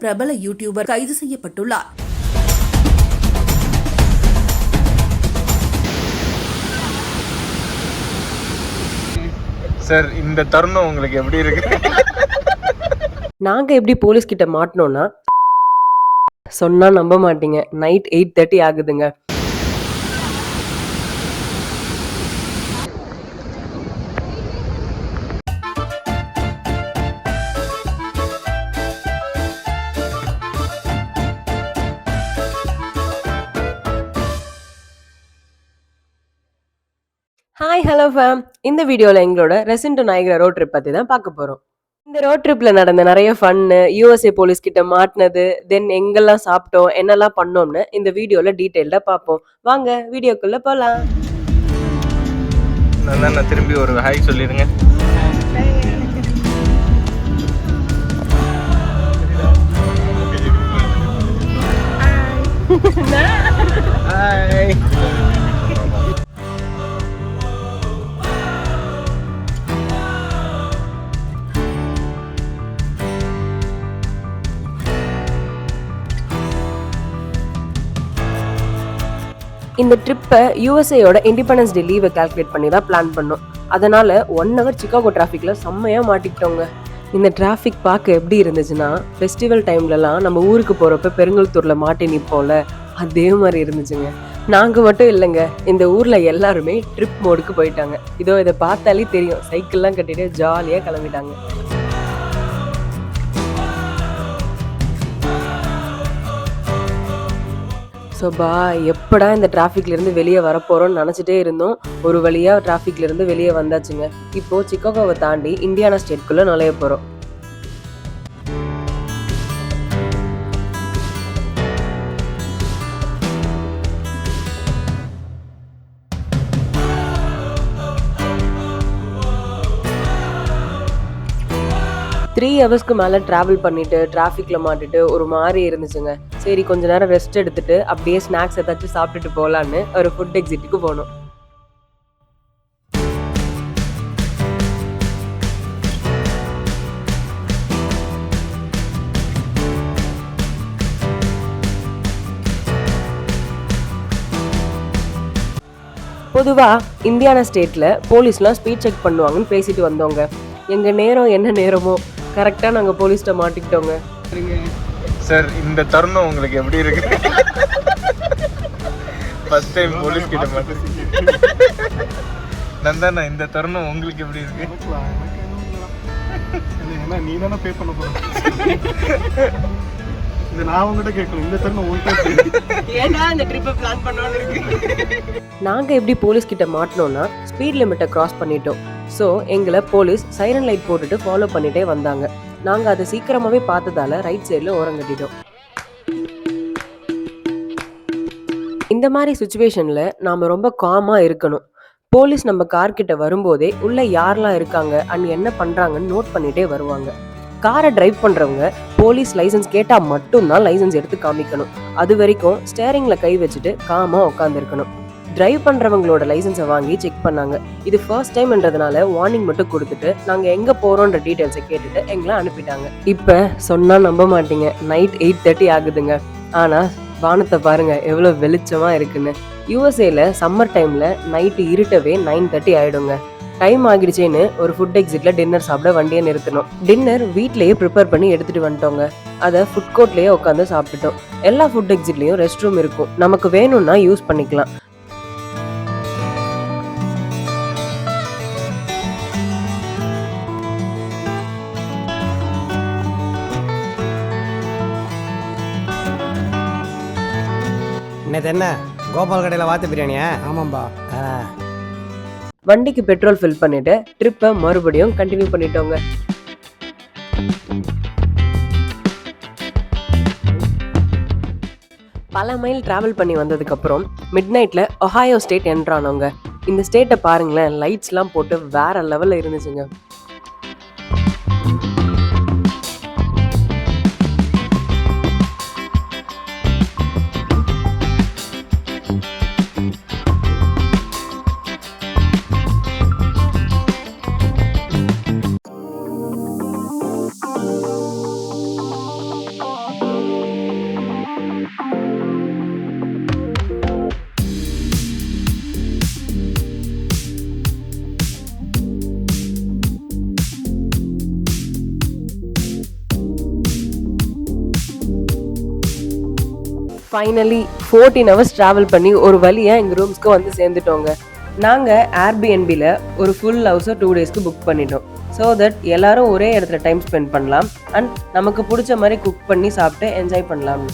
பிரபல யூடியூபர் கைது செய்யப்பட்டுள்ளார். சார், இந்த தருணம் உங்களுக்கு எப்படி இருக்கு? நாங்க எப்படி போலீஸ் கிட்ட மாட்டனோம்னா, சொன்னா நம்ப மாட்டீங்க, நைட் 8:30 ஆகுதுங்க. Hi hello fam. இந்த வீடியோவில் எங்களோட ரெசின் டு நைக்ரா ரோட் ட்ரிப் பற்றி தான் பார்க்க போகிறோம். இந்த ரோட் ட்ரிப்பில் நடந்த நிறைய ஃபன்னு, யூஎஸ்ஏ போலீஸ் கிட்ட மாட்டினது, தென் எங்கெல்லாம் சாப்பிட்டோம், என்னெல்லாம் பண்ணோம்னு இந்த வீடியோவில் டீட்டெயில்டாக பார்ப்போம். வாங்க வீடியோக்குள்ளே போகலாம். நான் திரும்பி ஒரு ஹாய் சொல்லிடுங்க. ஹாய். இந்த ட்ரிப்பை யூஎஸ்ஏயோட இண்டிபெண்டன்ஸ் டே லீவை கால்குலேட் பண்ணி தான் பிளான் பண்ணோம். அதனால 1 hour சிகாகோ டிராஃபிக்ல செம்மையாக மாட்டிக்கிட்டோங்க. இந்த டிராஃபிக் பார்க்க எப்படி இருந்துச்சுன்னா, ஃபெஸ்டிவல் டைம்லலாம் நம்ம ஊருக்கு போகிறப்ப பெருங்கல்தூரில் மாட்டி நிற்போம்ல, அதே மாதிரி இருந்துச்சுங்க. நாங்கள் மட்டும் இல்லைங்க, இந்த ஊரில் எல்லாருமே ட்ரிப் மோடுக்கு போயிட்டாங்க. இதோ இதை பார்த்தாலே தெரியும், சைக்கிள்லாம் கட்டிட்டு ஜாலியாக கிளம்பிட்டாங்க. சோபா, எப்படா இந்த டிராஃபிக்லேருந்து வெளியே வரப்போகிறோம்னு நினச்சிட்டே இருந்தோம். ஒரு வழியாக டிராஃபிக்லேருந்து வெளியே வந்தாச்சுங்க. இப்போது சிகாகோவை தாண்டி இண்டியானா ஸ்டேட்குள்ளே நுழைய போகிறோம். த்ரீ ஹவர்ஸ்க்கு மேலே ட்ராவல் பண்ணிவிட்டு டிராஃபிக்கில் மாட்டிட்டு ஒரு மாதிரி இருந்துச்சுங்க. சரி, கொஞ்ச நேரம் ரெஸ்ட் எடுத்துட்டு அப்படியே ஸ்நாக்ஸ் ஏதாச்சும் சாப்பிட்டுட்டு போகலான்னு ஒரு ஃபுட் எக்ஸிட்டுக்கு போனோம். பொதுவாக இந்தியானா ஸ்டேட்டில் போலீஸ்லாம் ஸ்பீட் செக் பண்ணுவாங்கன்னு பேசிட்டு வந்தோங்க. எங்கள் நேரம் என்ன நேரமோ கரெக்டாக நாங்கள் போலீஸ்கிட்ட மாட்டிக்கிட்டோங்க. சார், இந்த தருணம் உங்களுக்கு எப்படி இருக்கு? ஃபர்ஸ்ட் டைம் போலீஸ் கிட்ட மாட்டேன். நந்தாண்ணா, இந்த தருணம் உங்களுக்கு எப்படி இருக்கு? நீ தானே பே பண்ண போற. இந்த நான் உங்ககிட்ட கேட்கணும், இந்த தருணம் உங்ககிட்ட ஏன்னா இந்த ட்ரிப்பை பிளான் பண்ணோன்னு இருக்கு. நாங்கள் எப்படி போலீஸ் கிட்ட மாட்டினோம்னா, ஸ்பீட் லிமிட்டை கிராஸ் பண்ணிட்டோம். ஸோ எங்களை போலீஸ் சைரன் லைட் போட்டுட்டு ஃபாலோ பண்ணிட்டே வந்தாங்க. நாங்கள் அதை சீக்கிரமாகவே பார்த்ததால ரைட் சைடில் ஓரங்கட்டிட்டோம். இந்த மாதிரி சுச்சுவேஷனில் நாம் ரொம்ப காமாக இருக்கணும். போலீஸ் நம்ம கார்கிட்ட வரும்போதே உள்ளே யாரெல்லாம் இருக்காங்க அண்ட் என்ன பண்ணுறாங்கன்னு நோட் பண்ணிகிட்டே வருவாங்க. காரை டிரைவ் பண்ணுறவங்க போலீஸ் லைசன்ஸ் கேட்டால் மட்டும்தான் லைசன்ஸ் எடுத்து காமிக்கணும். அது வரைக்கும் ஸ்டேரிங்கில் கை வச்சுட்டு காமாக உட்காந்துருக்கணும். டிரைவ் பண்ணுறவங்களோட லைசன்ஸை வாங்கி செக் பண்ணாங்க. இது ஃபர்ஸ்ட் டைம்ன்றதுனால வார்னிங் மட்டும் கொடுத்துட்டு நாங்கள் எங்கே போகிறோன்ற டீட்டெயில்ஸை கேட்டுட்டு எங்களை அனுப்பிட்டாங்க. இப்போ சொன்னால் நம்ப மாட்டீங்க, நைட் 8:30 ஆகுதுங்க. ஆனால் வானத்தை பாருங்க எவ்வளோ வெளிச்சமாக இருக்குன்னு. யூஎஸ்ஏல சம்மர் டைமில் நைட்டு இருட்டவே 9:30 ஆகிடுங்க. டைம் ஆகிடுச்சேன்னு ஒரு ஃபுட் எக்ஸிட்டில் டின்னர் சாப்பிட வண்டியை நிறுத்தணும். டின்னர் வீட்லேயே ப்ரிப்பேர் பண்ணி எடுத்துகிட்டு வந்துட்டோங்க. அதை ஃபுட் கோர்ட்லேயே உட்காந்து சாப்பிட்டுட்டோம். எல்லா ஃபுட் எக்ஸிட்லேயும் ரெஸ்ட் ரூம் இருக்கும், நமக்கு வேணும்னா யூஸ் பண்ணிக்கலாம். என்ன கோபால் கடையில் வாத்து பிரியாணியா? ஆமாம்பா. வண்டிக்கு பெட்ரோல் ஃபில் பண்ணிட்டு ட்ரிப்பை மறுபடியும் கண்டினியூ பண்ணிட்டோங்க. பல மைல் டிராவல் பண்ணி வந்ததுக்கப்புறம் மிட் நைட்டில் ஒஹாயோ ஸ்டேட் என்ட்ரானோங்க. இந்த ஸ்டேட்டை பாருங்களேன், லைட்ஸ்லாம் போட்டு வேற லெவலில் இருந்துச்சுங்க. ஃபைனலி 14 ஹவர்ஸ் ட்ராவல் பண்ணி ஒரு வழியாக எங்கள் ரூம்ஸ்க்கு வந்து சேர்ந்துட்டோங்க. நாங்கள் ஏர்பிஎன்பியில் ஒரு ஃபுல் ஹவுஸை 2 டேஸ்க்கு புக் பண்ணிட்டோம். ஸோ தட் எல்லாரும் ஒரே இடத்துல டைம் ஸ்பெண்ட் பண்ணலாம் அண்ட் நமக்கு பிடிச்ச மாதிரி குக் பண்ணி சாப்பிட்டு என்ஜாய் பண்ணலாம்.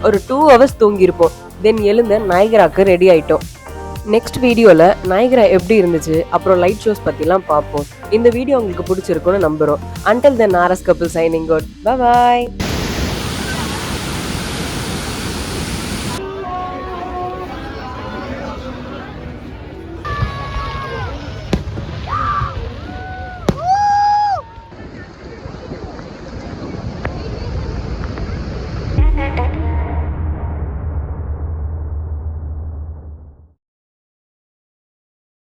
ஒரு 2 ஹவர்ஸ் தூங்கியிருப்போம். தென் எழுந்த நயகராக்கு ரெடி ஆயிட்டோம். நெக்ஸ்ட் வீடியோவில் நயகரா எப்படி இருந்துச்சு, அப்புறம் லைட் ஷோஸ் பற்றிலாம் பார்ப்போம். இந்த வீடியோ உங்களுக்கு பிடிச்சிருக்குன்னு நம்புகிறோம். அன்டில் தென் ஆர்எஸ் கபில் சைனிங் அவுட். பை பாய்.